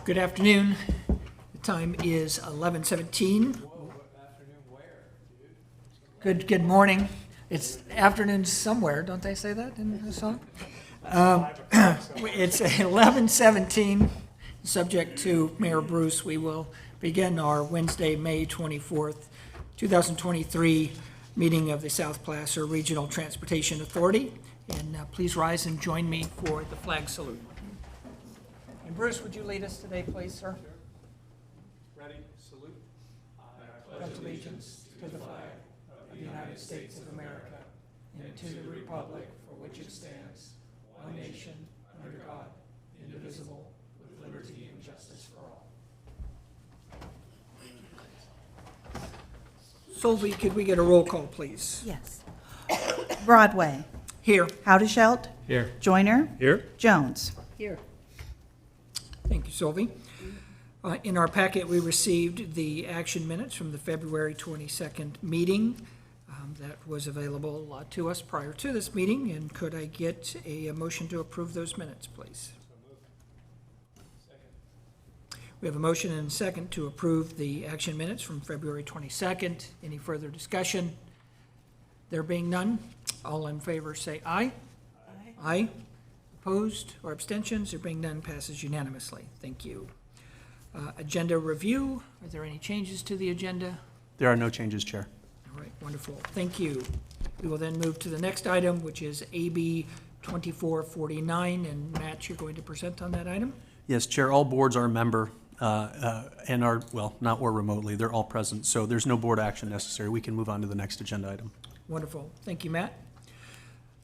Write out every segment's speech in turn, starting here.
Good afternoon. The time is 11:17. Good morning. It's afternoon somewhere, don't they say that in the song? It's 11:17. Subject to Mayor Bruce, we will begin our Wednesday, May 24th, 2023 meeting of the South Placer Regional Transportation Authority. And please rise and join me for the flag salute. And Bruce, would you lead us today, please, sir? Ready, salute. I Pledge allegiance to the flag of the United States of America and to the republic for which it stands, one nation, under God, indivisible, with liberty and justice for all. Solvi, could we get a roll call, please? Yes. Broadway. Here. Howdeshelt. Here. Joyner. Here. Jones. Here. Thank you, Solvi. In our packet, we received the action minutes from the February 22nd meeting. That was available to us prior to this meeting, and could I get a motion to approve those minutes, please? We have a motion and a second to approve the action minutes from February 22nd. Any further discussion? There being none, all in favor say aye. Aye. Aye. Opposed or abstentions? There being none, passes unanimously. Thank you. Agenda review. Are there any changes to the agenda? There are no changes, Chair. All right, wonderful. Thank you. We will then move to the next item, which is AB 2449. And Matt, you're going to present on that item? Yes, Chair, all boards are a member and are, well, not or remotely, they're all present, so there's no board action necessary. We can move on to the next agenda item. Wonderful. Thank you, Matt.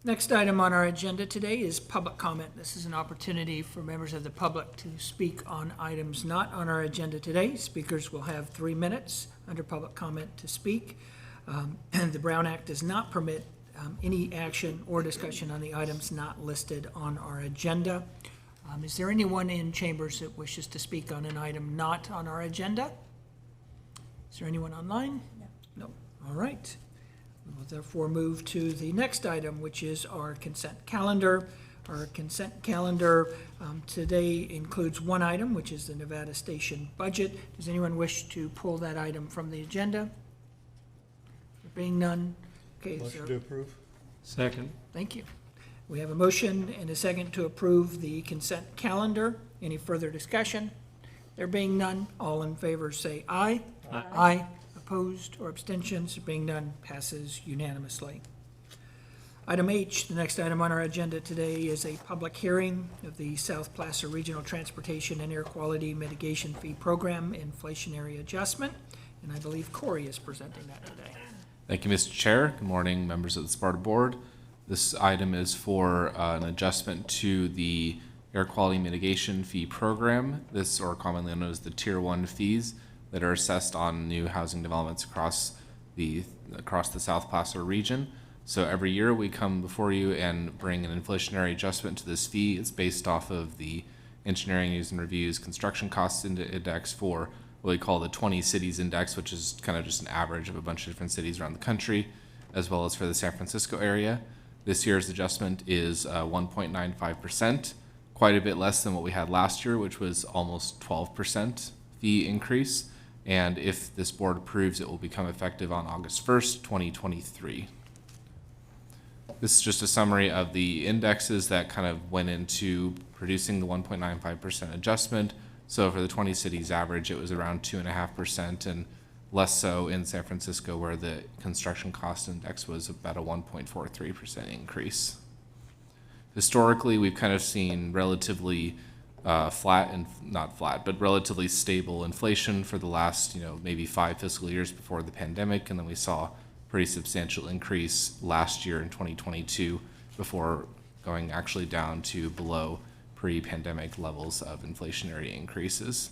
Next item on our agenda today is public comment. This is an opportunity for members of the public to speak on items not on our agenda today. Speakers will have 3 minutes under public comment to speak. The Brown Act does not permit any action or discussion on the items not listed on our agenda. Is there anyone in chambers that wishes to speak on an item not on our agenda? Is there anyone online? No. All right. We will therefore move to the next item, which is our consent calendar. Our consent calendar today includes one item, which is the Nevada Station budget. Does anyone wish to pull that item from the agenda? There being none. Okay, Motion to approve. Second. thank you. We have a motion and a second to approve the consent calendar. Any further discussion? There being none, all in favor say aye. Aye. Aye. Opposed or abstentions? There being none, passes unanimously. Item H, the next item on our agenda today is a public hearing of the South Placer Regional Transportation and Air Quality Mitigation Fee Program inflationary adjustment, and I believe Corey is presenting that today. Thank you, Mr. Chair. Good morning, members of the SPRTA Board. This item is for an adjustment to the Air Quality Mitigation Fee Program, this or commonly known as the Tier 1 fees that are assessed on new housing developments across the South Placer region. So every year we come before you and bring an inflationary adjustment to this fee. It's based off of the Engineering News and Reviews Construction Costs Index for what we call the 20 Cities Index, which is kind of just an average of a bunch of different cities around the country, as well as for the San Francisco area. This year's adjustment is 1.95%, quite a bit less than what we had last year, which was almost 12% fee increase. And if this board approves, it will become effective on August 1st, 2023. This is just a summary of the indexes that kind of went into producing the 1.95% adjustment. So for the 20 cities average, it was around 2.5%, and less so in San Francisco, where the construction cost index was about a 1.43% increase. Historically, we've kind of seen relatively flat and not flat, but relatively stable inflation for the last, maybe 5 fiscal years before the pandemic, and then we saw a pretty substantial increase last year in 2022 before going actually down to below pre-pandemic levels of inflationary increases.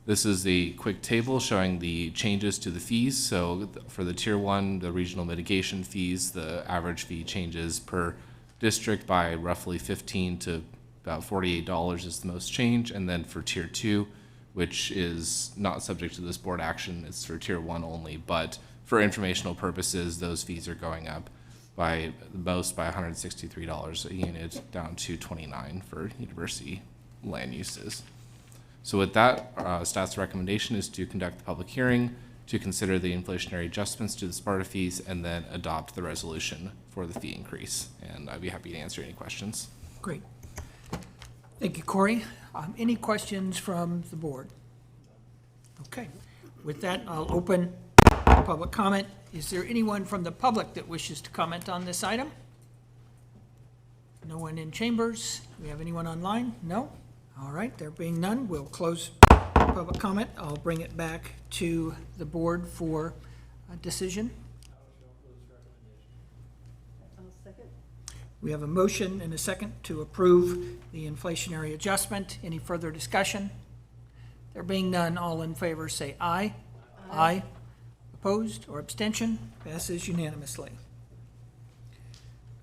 This is the quick table showing the changes to the fees. So for the Tier 1, the regional mitigation fees, the average fee changes per district by roughly $15 to about $48 is the most change. And then for Tier 2, which is not subject to this board action, it's for Tier 1 only, but for informational purposes, those fees are going up by the most by $163 a unit, down to $29 for university land uses. So with that, staff's recommendation is to conduct the public hearing, to consider the inflationary adjustments to the SPRTA fees, and then adopt the resolution for the fee increase. And I'd be happy to answer any questions. Great. Thank you, Corey. Any questions from the board? Okay. With that, I'll open public comment. Is there anyone from the public that wishes to comment on this item? No one in chambers? Do we have anyone online? No? All right, there being none, we'll close public comment. I'll bring it back to the board for a decision. We have a motion and a second to approve the inflationary adjustment. Any further discussion? There being none, all in favor say aye. Aye. Opposed or abstention? Passes unanimously.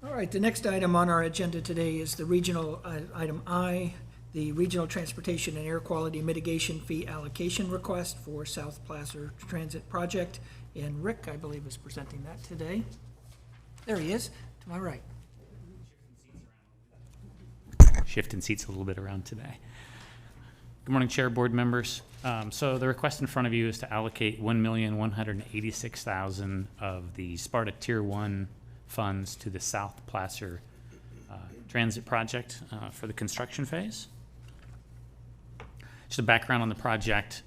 All right, the next item on our agenda today is the regional, item I, the Regional Transportation and Air Quality Mitigation Fee Allocation Request for South Placer Transit Project. And Rick, I believe, is presenting that today. There he is, to my right. Shifting seats a little bit around today. Good morning, Chair, board members. So the request in front of you is to allocate $1,186,000 of the SPRTA Tier 1 funds to the South Placer Transit Project for the construction phase. Just a background on the project.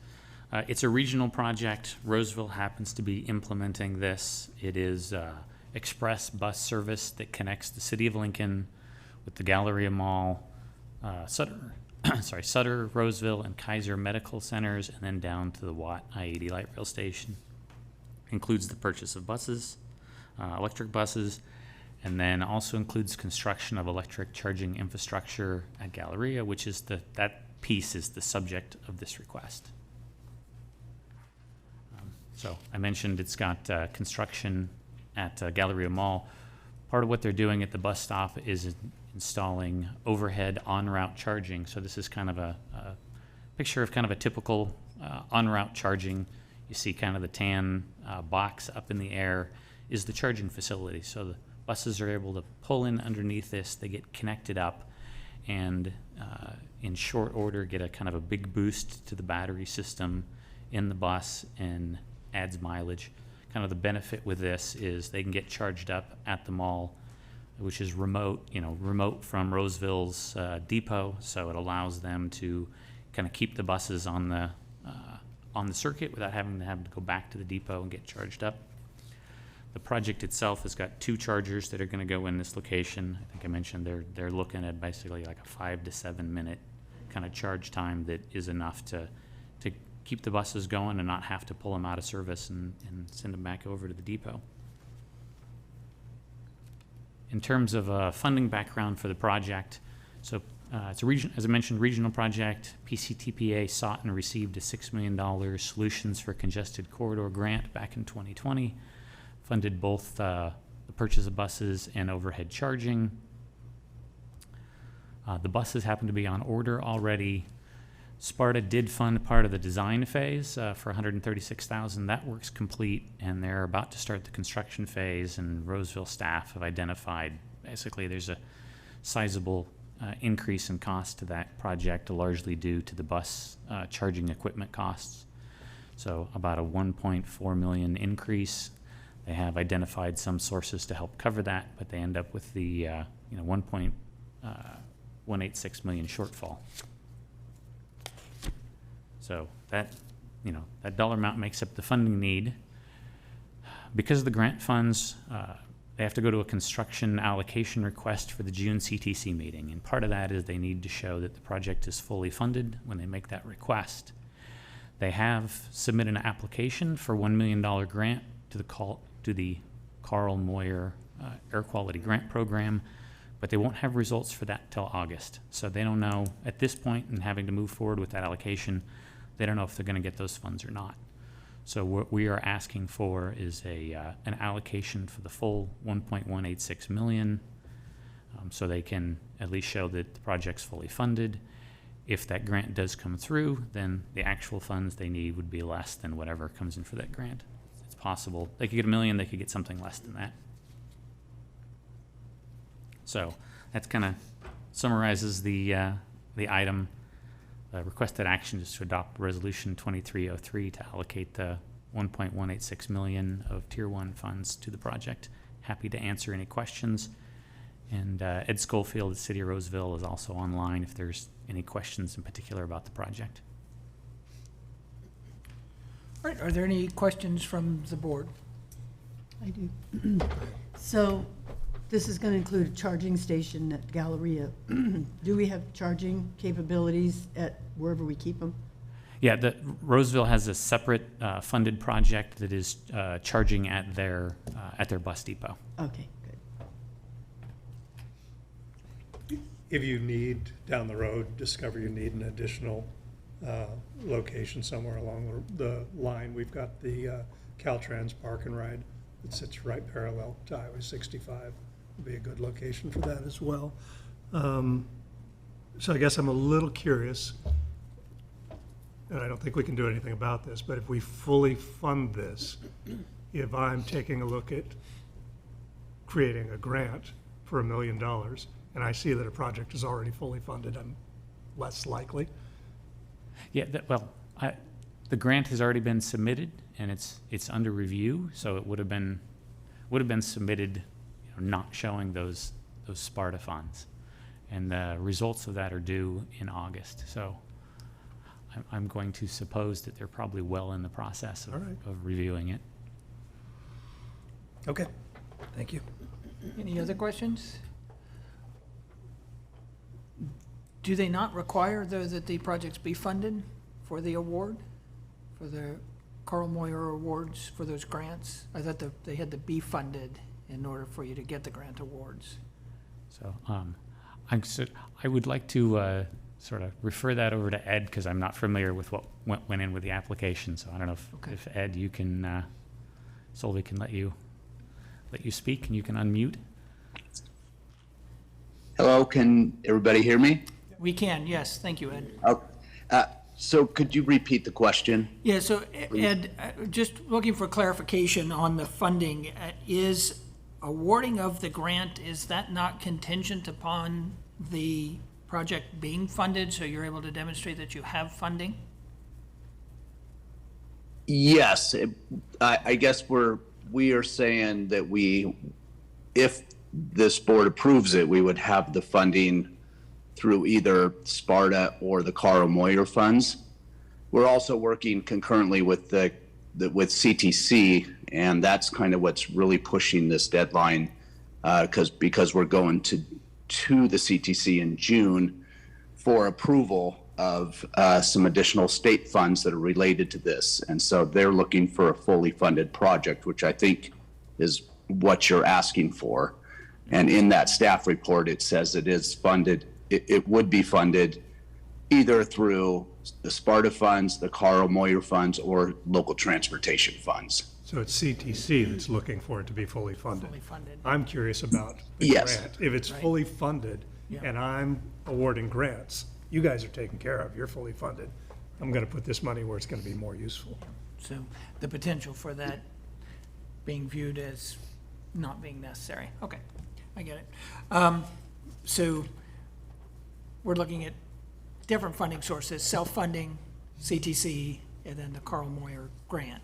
It's a regional project. Roseville happens to be implementing this. It is express bus service that connects the city of Lincoln with the Galleria Mall, Sutter, Roseville, and Kaiser Medical Centers, and then down to the Watt I-80 light rail station. Includes the purchase of buses, electric buses, and then also includes construction of electric charging infrastructure at Galleria, which is that piece is the subject of this request. So I mentioned it's got construction at Galleria Mall. Part of what they're doing at the bus stop is installing overhead on-route charging. So this is kind of a picture of kind of a typical on-route charging. You see kind of the tan box up in the air is the charging facility. So the buses are able to pull in underneath this, they get connected up, and in short order get a kind of a big boost to the battery system in the bus and adds mileage. Kind of the benefit with this is they can get charged up at the mall, which is remote from Roseville's depot, so it allows them to kind of keep the buses on the circuit without having to go back to the depot and get charged up. The project itself has got 2 chargers that are going to go in this location. I think I mentioned they're looking at basically like a 5 to 7 minute kind of charge time that is enough to keep the buses going and not have to pull them out of service and send them back over to the depot. In terms of funding background for the project, so it's as I mentioned, regional project. PCTPA sought and received a $6 million Solutions for Congested Corridor grant back in 2020. Funded both the purchase of buses and overhead charging. The buses happen to be on order already. SPRTA did fund part of the design phase for $136,000. That work's complete, and they're about to start the construction phase, and Roseville staff have identified basically there's a sizable increase in cost to that project, largely due to the bus charging equipment costs. So about a $1.4 million increase. They have identified some sources to help cover that, but they end up with the $1.186 million shortfall. So that dollar amount makes up the funding need. Because of the grant funds, they have to go to a construction allocation request for the June CTC meeting. And part of that is they need to show that the project is fully funded when they make that request. They have submitted an application for $1 million grant to the Carl Moyer Air Quality Grant Program, but they won't have results for that till August. So they don't know at this point, and having to move forward with that allocation, they don't know if they're going to get those funds or not. So what we are asking for is an allocation for the full $1.186 million, so they can at least show that the project's fully funded. If that grant does come through, then the actual funds they need would be less than whatever comes in for that grant. It's possible. They could get $1 million, they could get something less than that. So that kind of summarizes the item. the requested action is to adopt Resolution 2303 to allocate the 1.186 million of Tier 1 funds to the project. Happy to answer any questions. And Ed Schofield at City of Roseville is also online if there's any questions in particular about the project. All right, are there any questions from the board? I do. So this is going to include a charging station at Galleria. Do we have charging capabilities at wherever we keep them? Yeah, Roseville has a separate funded project that is charging at their bus depot. Okay, good. If you need, down the road, discover you need an additional location somewhere along the line, we've got the Caltrans Park and Ride that sits right parallel to Highway 65. Would be a good location for that as well. So I guess I'm a little curious, and I don't think we can do anything about this, but if we fully fund this, if I'm taking a look at creating a grant for $1 million, and I see that a project is already fully funded, I'm less likely. Yeah, the grant has already been submitted and it's under review, so it would have been submitted, not showing those SPRTA funds, and the results of that are due in August. So I'm going to suppose that they're probably well in the process All right. of reviewing it. Okay, thank you. Any other questions? Do they not require, though, that the projects be funded for the award, for the Carl Moyer Awards, for those grants? I thought that they had to be funded in order for you to get the grant awards. So I would like to sort of refer that over to Ed, because I'm not familiar with what went in with the application. So I don't know if Ed, you can, Solveig can let you speak, and you can unmute. Hello, can everybody hear me? We can, yes. Thank you, Ed. Oh, so could you repeat the question? Yeah, so Ed, just looking for clarification on the funding. Is awarding of the grant, is that not contingent upon the project being funded, so you're able to demonstrate that you have funding? Yes, I guess we are saying that if this board approves it, we would have the funding through either SPRTA or the Carl Moyer funds. We're also working concurrently with CTC, and that's kind of what's really pushing this deadline, because we're going to the CTC in June for approval of some additional state funds that are related to this. And so they're looking for a fully funded project, which I think is what you're asking for. And in that staff report, it says it is funded. It would be funded either through the SPRTA funds, the Carl Moyer funds, or local transportation funds. So it's CTC that's looking for it to be fully funded. Fully funded. I'm curious about the Yes. grant. If it's Right. fully funded Yeah. and I'm awarding grants, you guys are taken care of, you're fully funded. I'm gonna put this money where it's gonna be more useful. So the potential for that being viewed as not being necessary. Okay, I get it. So we're looking at different funding sources, self-funding, CTC, and then the Carl Moyer grant.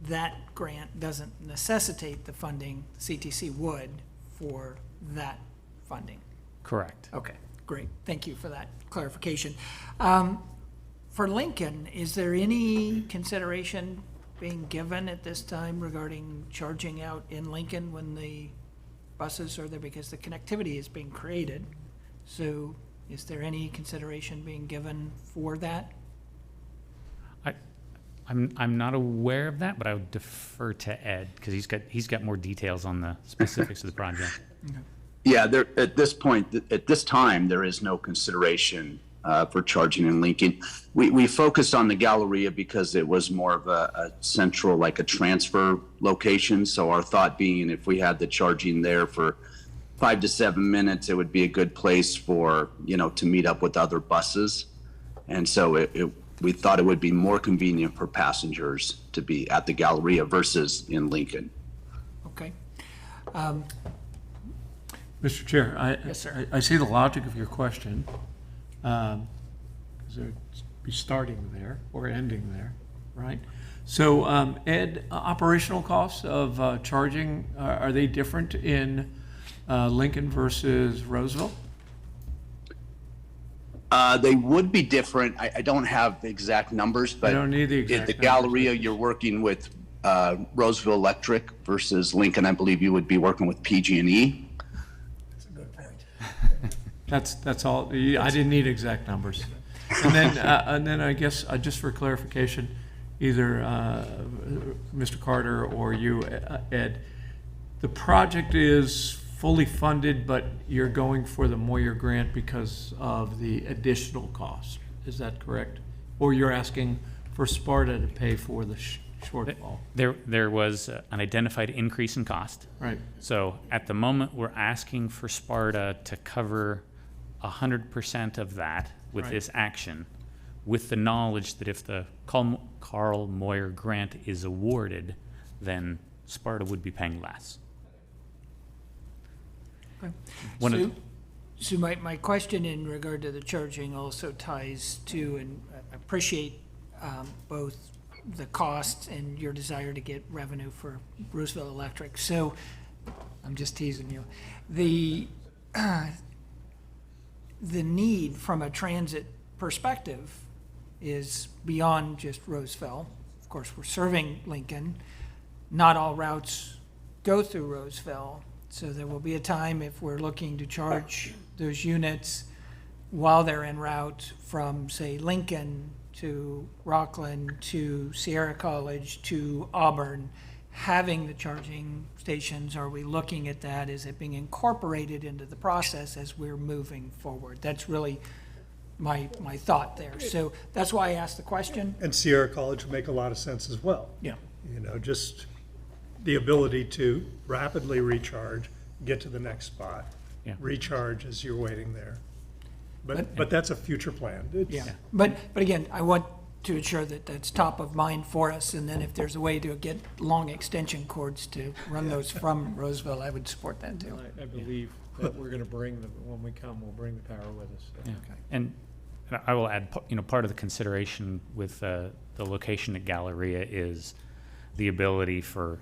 That grant doesn't necessitate the funding, CTC would, for that funding. Correct. Okay, great. Thank you for that clarification. For Lincoln, is there any consideration being given at this time regarding charging out in Lincoln when the buses are there? Because the connectivity is being created. So is there any consideration being given for that? I'm not aware of that, but I would defer to Ed, because he's got more details on the specifics of the project. Yeah, at this time, there is no consideration for charging in Lincoln. We focused on the Galleria because it was more of a central, like a transfer location. So our thought being, if we had the charging there for 5 to 7 minutes, it would be a good place for, to meet up with other buses. And so we thought it would be more convenient for passengers to be at the Galleria versus in Lincoln. Okay. Mr. Chair, Yes, sir. I see the logic of your question. because they'd be starting there or ending there, right? So, Ed, operational costs of charging, are they different in Lincoln versus Roseville? They would be different. I don't have the exact numbers, but I don't need the exact at the numbers. Galleria, you're working with Roseville Electric versus Lincoln. I believe you would be working with PG&E. That's all. I didn't need exact numbers. And then I guess, just for clarification, either Mr. Carter or you, Ed, the project is fully funded, but you're going for the Moyer grant because of the additional cost. Is that correct? Or you're asking for SPRTA to pay for the shortfall? There was an identified increase in cost. Right. So at the moment, we're asking for SPRTA to cover 100% of that with Right. this action, with the knowledge that if the Carl Moyer grant is awarded, then SPRTA would be paying less. One of- Sue? Sue, my question in regard to the charging also ties to, and I appreciate both the costs and your desire to get revenue for Roosevelt Electric. So, I'm just teasing you. The need from a transit perspective is beyond just Roseville. Of course, we're serving Lincoln. Not all routes go through Roseville. So there will be a time if we're looking to charge those units while they're en route from, say, Lincoln to Rockland to Sierra College to Auburn, having the charging stations, are we looking at that? Is it being incorporated into the process as we're moving forward? That's really my thought there. So that's why I asked the question. And Sierra College would make a lot of sense as well. Yeah. You know, just the ability to rapidly recharge, get to the next spot, Yeah. recharge as you're waiting there. But- But that's a future plan. It's- Yeah, but again, I want to ensure that that's top of mind for us, and then if there's a way to get long extension cords to run those from Roseville, I would support that too. I believe that we're gonna bring the, when we come, we'll bring the power with us. so. Yeah. And I will add, part of the consideration with the location at Galleria is the ability for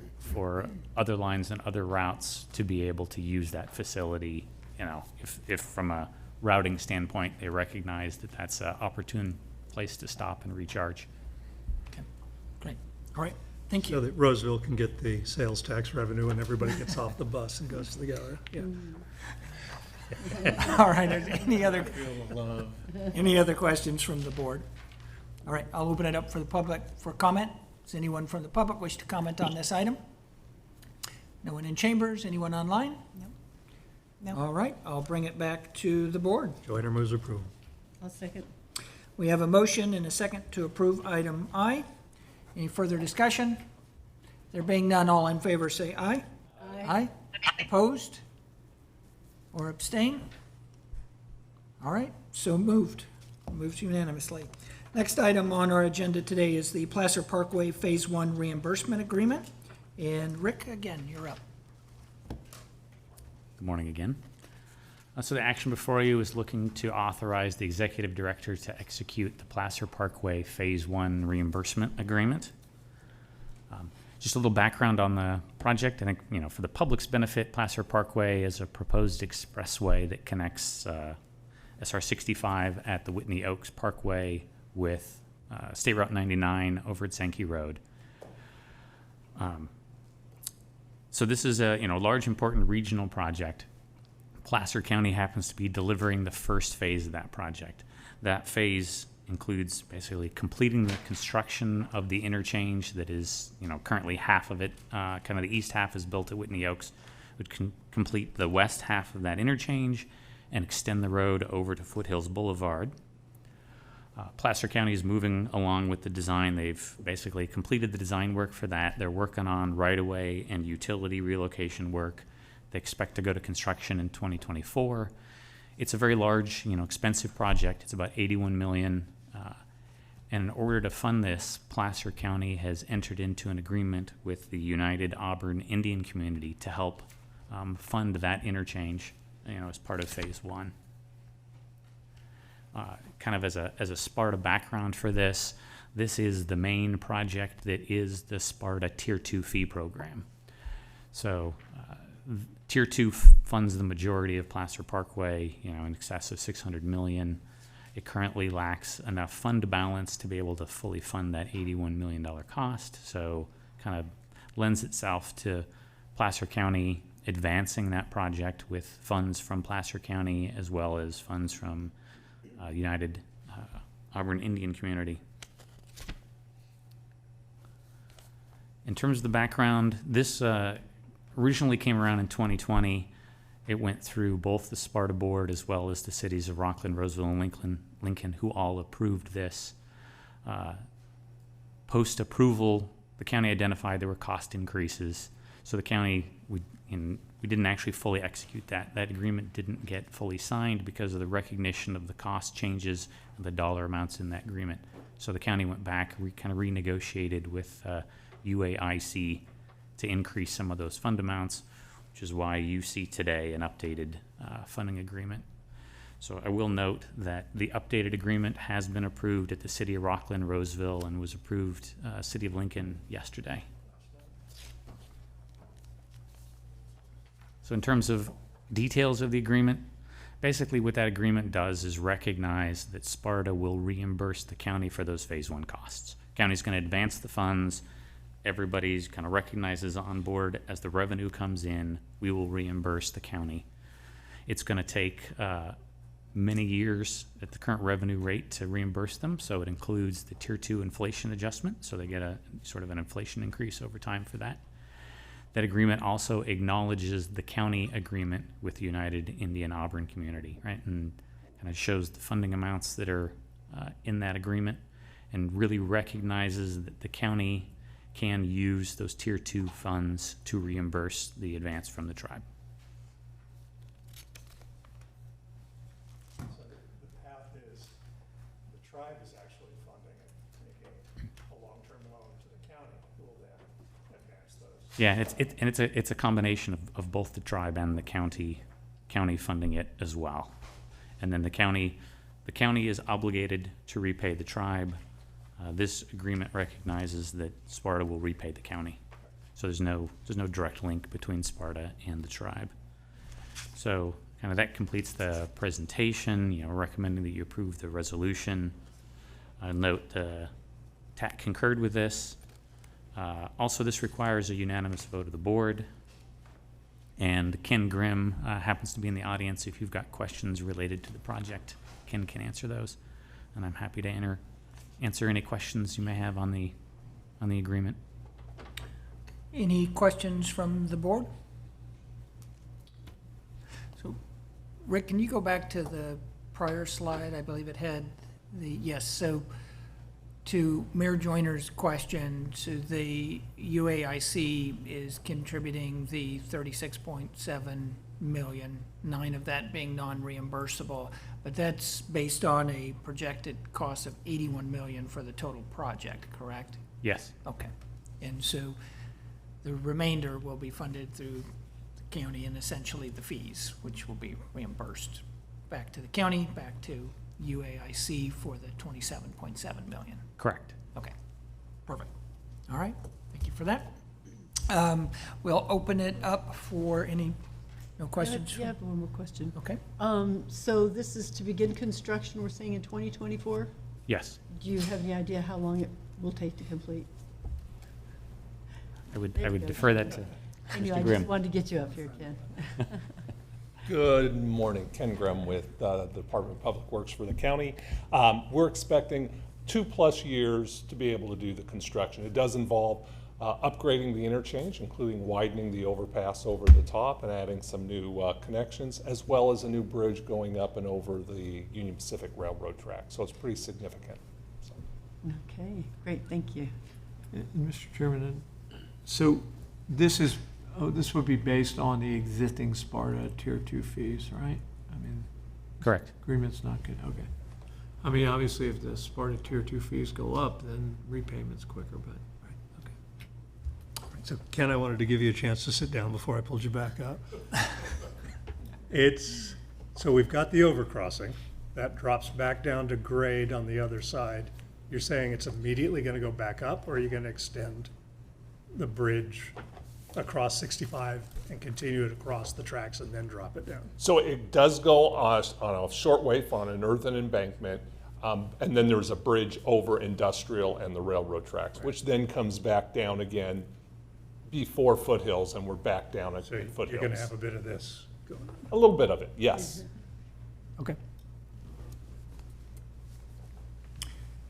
other lines and other routes to be able to use that facility. You know, if from a routing standpoint, they recognize that that's an opportune place to stop and recharge. Okay, great. All right, thank So you. that Roseville can get the sales tax revenue and everybody gets off the bus and goes to the gallery. Yeah. All right, any other questions from the board? All right, I'll open it up for the public for comment. Does anyone from the public wish to comment on this item? No one in chambers? Anyone online? No. All right, I'll bring it back to the board. Joyner moves approval. I'll second. We have a motion and a second to approve item I. Any further discussion? There being none, all in favor say aye. Aye. Opposed? Or abstain? All right, so moved. Moved unanimously. Next item on our agenda today is the Placer Parkway Phase 1 reimbursement agreement. And Rick, again, you're up. Good morning again. So the action before you is looking to authorize the executive director to execute the Placer Parkway Phase 1 reimbursement agreement. Just a little background on the project. I think, for the public's benefit, Placer Parkway is a proposed expressway that connects SR 65 at the Whitney Oaks Parkway with State Route 99 over at Sankey Road. So this is a large, important regional project. Placer County happens to be delivering the first phase of that project. That phase includes basically completing the construction of the interchange that is, currently half of it, kind of the east half is built at Whitney Oaks. Would complete the west half of that interchange and extend the road over to Foothills Boulevard. Placer County is moving along with the design. They've basically completed the design work for that. They're working on right-of-way and utility relocation work. They expect to go to construction in 2024. It's a very large, expensive project. It's about $81 million. And in order to fund this, Placer County has entered into an agreement with the United Auburn Indian Community to help fund that interchange, as part of Phase 1. Kind of as a SPARTA background for this, this is the main project that is the SPARTA Tier 2 fee program. So Tier 2 funds the majority of Placer Parkway, in excess of $600 million. It currently lacks enough fund balance to be able to fully fund that $81 million cost, so kind of lends itself to Placer County advancing that project with funds from Placer County as well as funds from United Auburn Indian Community. In terms of the background, this originally came around in 2020. It went through both the SPARTA board as well as the cities of Rockland, Roseville, and Lincoln, who all approved this. Post-approval, the county identified there were cost increases. So the county, we didn't actually fully execute that. That agreement didn't get fully signed because of the recognition of the cost changes and the dollar amounts in that agreement. So the county went back, kind of renegotiated with UAIC to increase some of those fund amounts, which is why you see today an updated funding agreement. So I will note that the updated agreement has been approved at the City of Rockland, Roseville, and was approved City of Lincoln yesterday. So in terms of details of the agreement, basically what that agreement does is recognize that SPARTA will reimburse the county for those phase 1 costs. County's going to advance the funds. Everybody's kind of recognizes on board as the revenue comes in, we will reimburse the county. It's going to take many years at the current revenue rate to reimburse them, so it includes the Tier 2 inflation adjustment, so they get a sort of an inflation increase over time for that. That agreement also acknowledges the county agreement with the United Indian Auburn Community, right? And kind of shows the funding amounts that are in that agreement and really recognizes that the county can use those Tier 2 funds to reimburse the advance from the tribe. So the path is, the tribe is actually funding it, making a long-term loan to the county, who will then advance those. Yeah, it's a combination of both the tribe and the county funding it as well. And then the county is obligated to repay the tribe. This agreement recognizes that SPARTA will repay the county. So there's no direct link between SPARTA and the tribe. So kind of that completes the presentation, recommending that you approve the resolution. Note TAC concurred with this. Also, this requires a unanimous vote of the board. And Ken Grimm happens to be in the audience. If you've got questions related to the project, Ken can answer those. And I'm happy to answer any questions you may have on the agreement. Any questions from the board? So, Rick, can you go back to the prior slide? I believe it had yes, so to Mayor Joyner's question, so the UAIC is contributing the 36.7 million, 9 of that being non-reimbursable, but that's based on a projected cost of 81 million for the total project, correct? Yes. Okay. And so the remainder will be funded through the county and essentially the fees, which will be reimbursed back to the county, back to UAIC for the 27.7 million. Correct. Okay, perfect. All right, thank you for that. We'll open it up for no questions? Yeah, I have one more question. Okay. So this is to begin construction, we're saying in 2024? Yes. Do you have any idea how long it will take to complete? I would There you go. defer that to Anyway, Mr. I Grimm. just wanted to get you up here, Ken. Good morning, Ken Grimm with the Department of Public Works for the county. We're expecting 2+ years to be able to do the construction. It does involve upgrading the interchange, including widening the overpass over the top and adding some new connections, as well as a new bridge going up and over the Union Pacific Railroad track. So it's pretty significant. So. Okay, great, thank you. And Mr. Chairman, so this would be based on the existing SPARTA Tier 2 fees, right? I mean, Correct. agreement's not good, okay. I mean, obviously, if the SPARTA Tier 2 fees go up, then repayment's quicker, but, right, okay. So Ken, I wanted to give you a chance to sit down before I pulled you back up. So we've got the overcrossing, that drops back down to grade on the other side, you're saying it's immediately gonna go back up, or are you gonna extend the bridge across 65 and continue it across the tracks and then drop it down? So it does go on a short wave on an earthen embankment, and then there's a bridge over industrial and the railroad tracks, which then comes back down again before Foothills, and we're back down at So you're Foothills. gonna have a bit of this going on. A little bit of it, yes. Okay.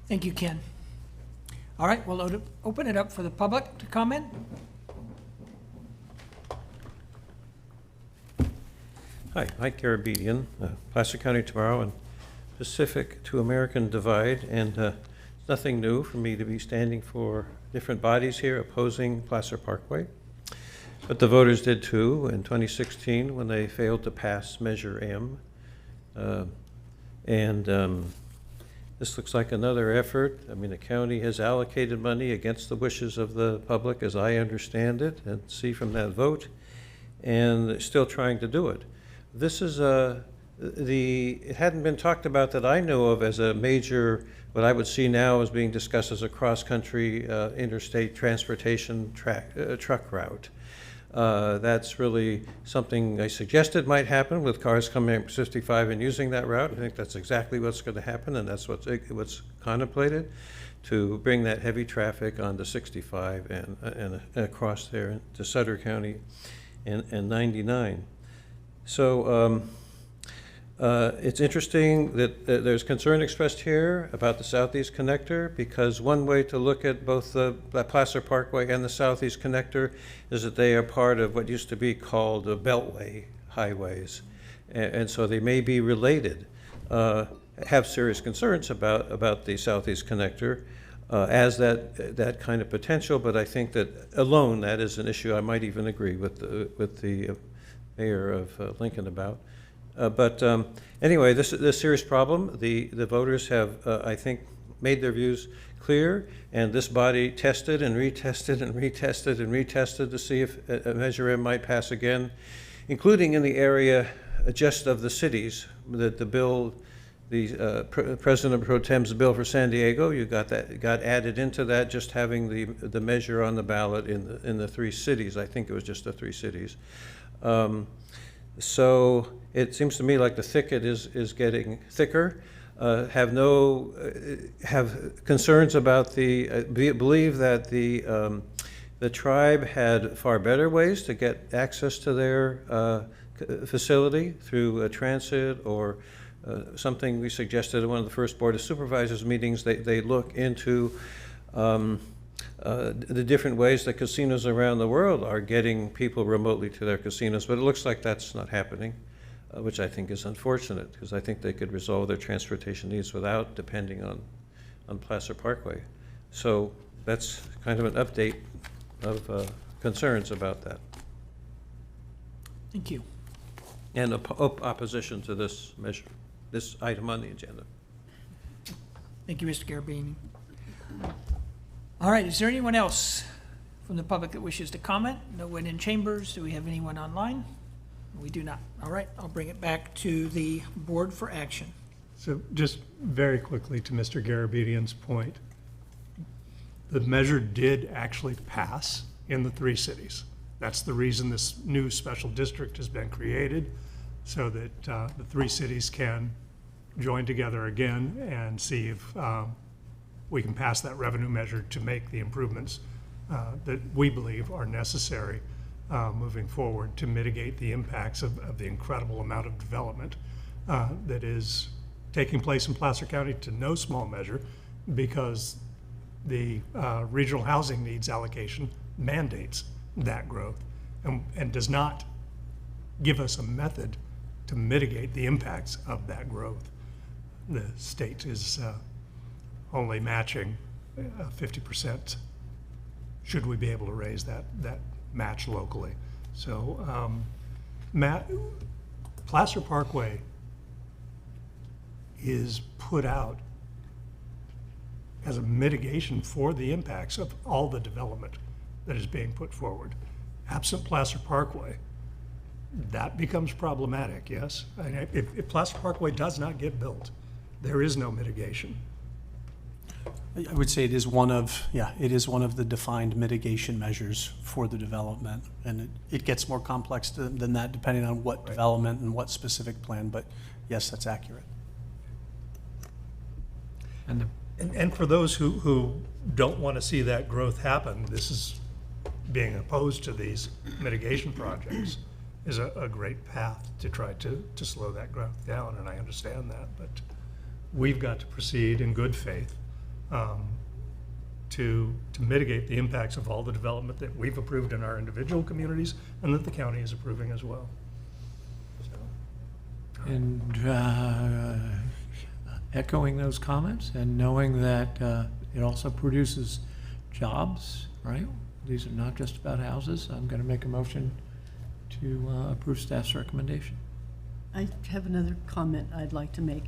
Thank you, Ken. All right, we'll open it up for the public to comment. Hi, Mike Garabedian, Placer County Tomorrow and Pacific to American Divide, and it's nothing new for me to be standing for different bodies here opposing Placer Parkway. But the voters did too in 2016 when they failed to pass Measure M. This looks like another effort. I mean, the county has allocated money against the wishes of the public, as I understand it, and see from that vote, and they're still trying to do it. This is it hadn't been talked about that I know of as a major, what I would see now as being discussed as a cross-country interstate transportation truck route. That's really something I suggested might happen with cars coming up 55 and using that route. I think that's exactly what's going to happen, and that's what's contemplated, to bring that heavy traffic onto 65 and across there to Sutter County and 99. So it's interesting that there's concern expressed here about the Southeast Connector, because one way to look at both the Placer Parkway and the Southeast Connector is that they are part of what used to be called the Beltway highways. And so they may be related. Have serious concerns about the Southeast Connector as that kind of potential, but I think that alone that is an issue I might even agree with the mayor of Lincoln about. Anyway, this is a serious problem. The voters have, I think, made their views clear, and this body tested and retested and retested and retested to see if a Measure M might pass again, including in the area just of the cities. The bill, the President Pro Tem's bill for San Diego, you got added into that, just having the measure on the ballot in the three cities. I think it was just the three cities. So it seems to me like the thicket is getting thicker. Have concerns about believe that the tribe had far better ways to get access to their facility through transit or something we suggested at one of the first Board of Supervisors meetings. They look into the different ways that casinos around the world are getting people remotely to their casinos, but it looks like that's not happening, which I think is unfortunate, because I think they could resolve their transportation needs without depending on Placer Parkway. So that's kind of an update of concerns about that. Thank you. And opposition to this measure, this item on the agenda. Thank you, Mr. Garabedian. All right, is there anyone else from the public that wishes to comment? No one in chambers. Do we have anyone online? We do not. All right, I'll bring it back to the board for action. So just very quickly to Mr. Garabedian's point, the measure did actually pass in the three cities. That's the reason this new special district has been created, so that the three cities can join together again and see if we can pass that revenue measure to make the improvements that we believe are necessary moving forward to mitigate the impacts of the incredible amount of development that is taking place in Placer County, to no small measure, because the regional housing needs allocation mandates that growth and does not give us a method to mitigate the impacts of that growth. The state is only matching 50%, should we be able to raise that match locally. So Placer Parkway is put out as a mitigation for the impacts of all the development that is being put forward. Absent Placer Parkway, that becomes problematic, yes? If Placer Parkway does not get built, there is no mitigation. I would say it is one of the defined mitigation measures for the development. And it gets more complex than that depending on what development and what specific plan, but yes, that's accurate. And And for those who don't want to see that growth happen, this is being opposed to these mitigation projects is a great path to try to slow that growth down, and I understand that, but we've got to proceed in good faith to mitigate the impacts of all the development that we've approved in our individual communities and that the county is approving as well. So, And echoing those comments and knowing that it also produces jobs, right? These are not just about houses. I'm going to make a motion to approve staff's recommendation. I have another comment I'd like to make.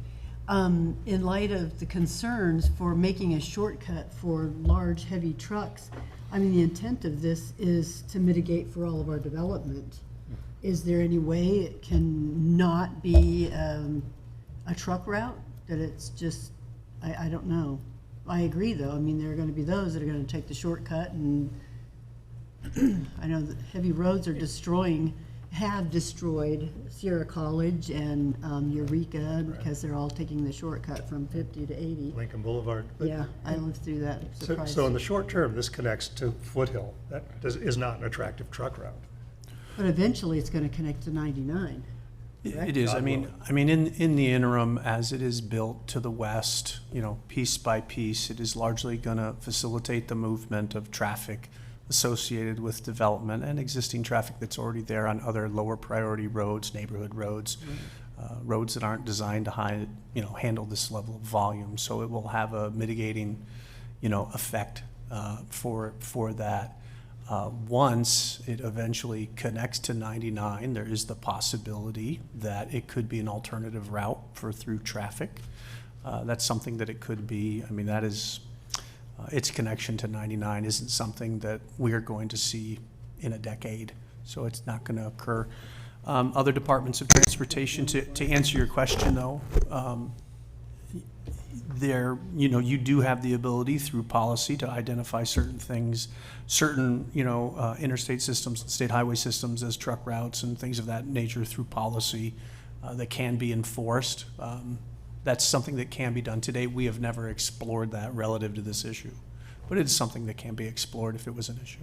In light of the concerns for making a shortcut for large, heavy trucks, I mean, the intent of this is to mitigate for all of our development. Is there any way it can not be a truck route? That it's just, I don't know. I agree, though. I mean, there are going to be those that are going to take the shortcut, and I know that heavy roads are have destroyed Sierra College and Eureka because they're all taking the shortcut from 50 to 80. Lincoln Boulevard. But- Yeah, I lived through that. I'm surprised. So in the short term, this connects to Foothill. That is not an attractive truck route. But eventually, it's going to connect to 99. It is. I mean, in the interim, as it is built to the west, piece by piece, it is largely going to facilitate the movement of traffic associated with development and existing traffic that's already there on other lower priority roads, neighborhood roads, roads that aren't designed to handle this level of volume. So it will have a mitigating, effect for that. Once it eventually connects to 99, there is the possibility that it could be an alternative route for through traffic. That's something that it could be. I mean, that is, its connection to 99 isn't something that we are going to see in a decade, so it's not going to occur. Other departments of transportation, to answer your question though, you do have the ability through policy to identify certain things, interstate systems, state highway systems as truck routes and things of that nature through policy that can be enforced. That's something that can be done. Today, we have never explored that relative to this issue, but it's something that can be explored if it was an issue.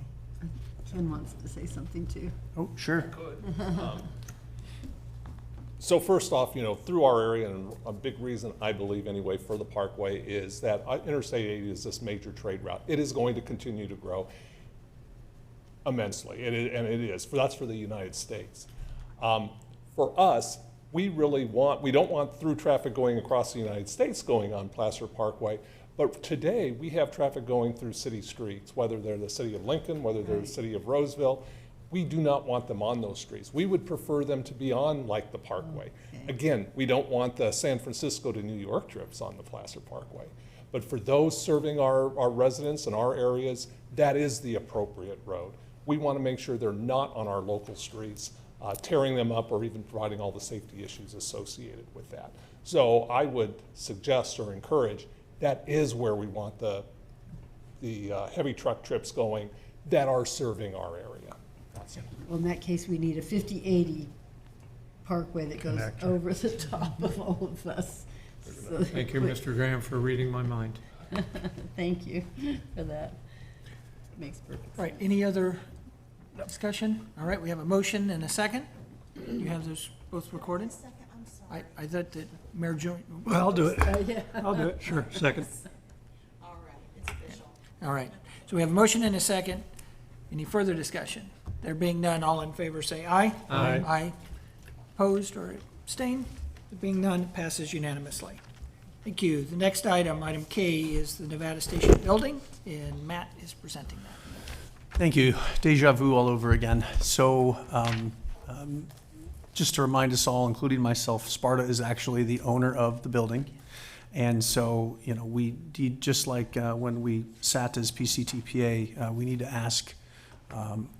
Ken wants to say something too. Oh, sure. So first off, through our area, and a big reason I believe anyway for the Parkway is that Interstate 80 is this major trade route. It is going to continue to grow immensely, and it is. That's for the United States. For us, we don't want through traffic going across the United States going on Placer Parkway, but today we have traffic going through city streets, whether they're the city of Lincoln, whether they're the city of Roseville. We do not want them on those streets. We would prefer them to be on like the Parkway. Again, we don't want the San Francisco to New York trips on the Placer Parkway. But for those serving our residents and our areas, that is the appropriate road. We want to make sure they're not on our local streets, tearing them up or even providing all the safety issues associated with that. So I would suggest or encourage that is where we want the heavy truck trips going that are serving our area. Well, in that case, we need a 50/80 parkway that goes Connector. over the top of all of us. So Thank you, Mr. Graham, for reading my mind. Thank you for that. Makes perfect sense. All right, any other discussion? All right, we have a motion and a second. You have those both recorded? I thought that Mayor Joint. Well, I'll do it. Yeah. I'll do it, sure, second. All right, so we have a motion and a second. Any further discussion? There being none, all in favor say aye. Aye. Aye. Opposed or abstained? There being none, it passes unanimously. Thank you. The next item, item K, is the Nevada Station Building, and Matt is presenting that. Thank you. Deja vu all over again. So just to remind us all, including myself, SPRTA is actually the owner of the building. And so, we just like when we sat as PCTPA, we need to ask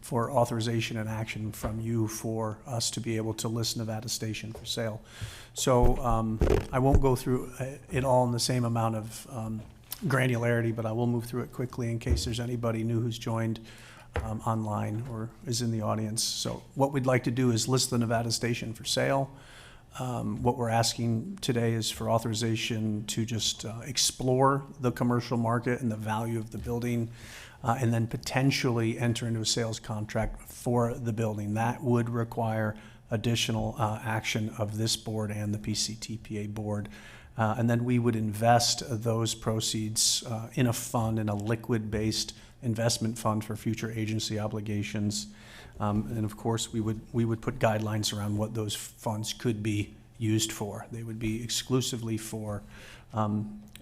for authorization and action from you for us to be able to list Nevada Station for sale. So I won't go through it all in the same amount of granularity, but I will move through it quickly in case there's anybody new who's joined online or is in the audience. So what we'd like to do is list the Nevada Station for sale. What we're asking today is for authorization to just explore the commercial market and the value of the building, and then potentially enter into a sales contract for the building. That would require additional action of this board and the PCTPA board. And then we would invest those proceeds in a fund, in a liquid-based investment fund for future agency obligations. And of course, we would put guidelines around what those funds could be used for. They would be exclusively for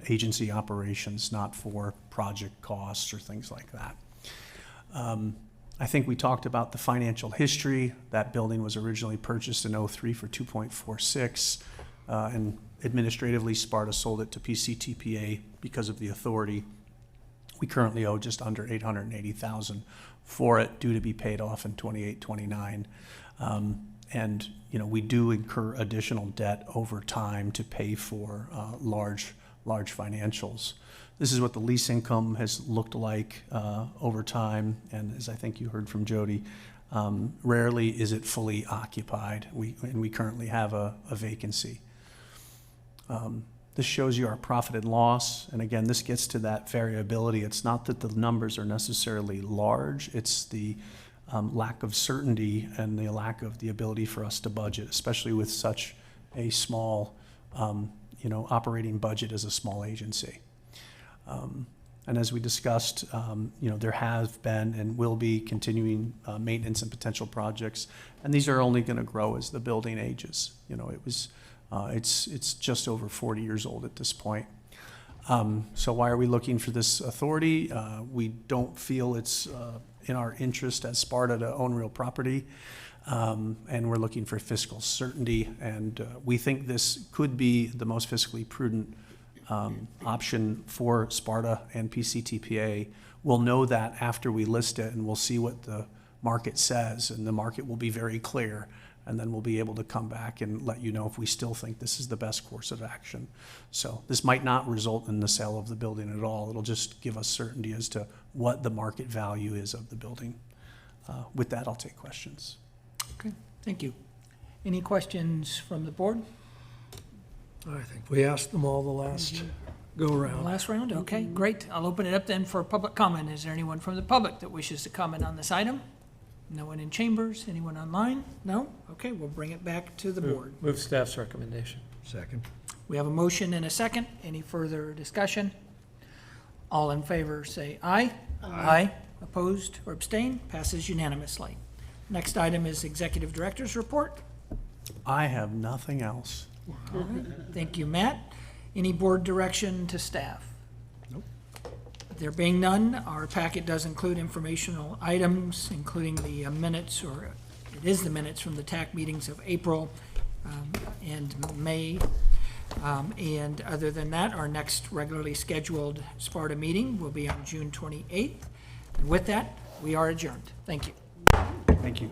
agency operations, not for project costs or things like that. I think we talked about the financial history. That building was originally purchased in '03 for $2.46, and administratively SPRTA sold it to PCTPA because of the authority. We currently owe just under $880,000 for it, due to be paid off in 28, 29. And we do incur additional debt over time to pay for large financials. This is what the lease income has looked like over time, and as I think you heard from Jody, rarely is it fully occupied. We currently have a vacancy. This shows you our profit and loss, and again, this gets to that variability. It's not that the numbers are necessarily large, it's the lack of certainty and the lack of the ability for us to budget, especially with such a small, operating budget as a small agency. And as we discussed, there have been and will be continuing maintenance and potential projects, and these are only going to grow as the building ages. It's just over 40 years old at this point. So why are we looking for this authority? We don't feel it's in our interest as SPRTA to own real property, and we're looking for fiscal certainty, and we think this could be the most fiscally prudent option for SPRTA and PCTPA. We'll know that after we list it, and we'll see what the market says, and the market will be very clear. And then we'll be able to come back and let you know if we still think this is the best course of action. So this might not result in the sale of the building at all. It'll just give us certainty as to what the market value is of the building. With that, I'll take questions. Okay, thank you. Any questions from the board? I think we asked them all the last go-around. Last round? Okay, great. I'll open it up then for public comment. Is there anyone from the public that wishes to comment on this item? No one in chambers? Anyone online? No? Okay, we'll bring it back to the board. Move staff's recommendation. Second. We have a motion and a second. Any further discussion? All in favor say aye. Aye. Opposed or abstained? Passes unanimously. Next item is Executive Director's Report. I have nothing else. All right. Thank you, Matt. Any board direction to staff? There being none, our packet does include informational items, including the minutes, or it is the minutes from the TAC meetings of April and May. And other than that, our next regularly scheduled SPRTA meeting will be on June 28th. And with that, we are adjourned. Thank you. Thank you.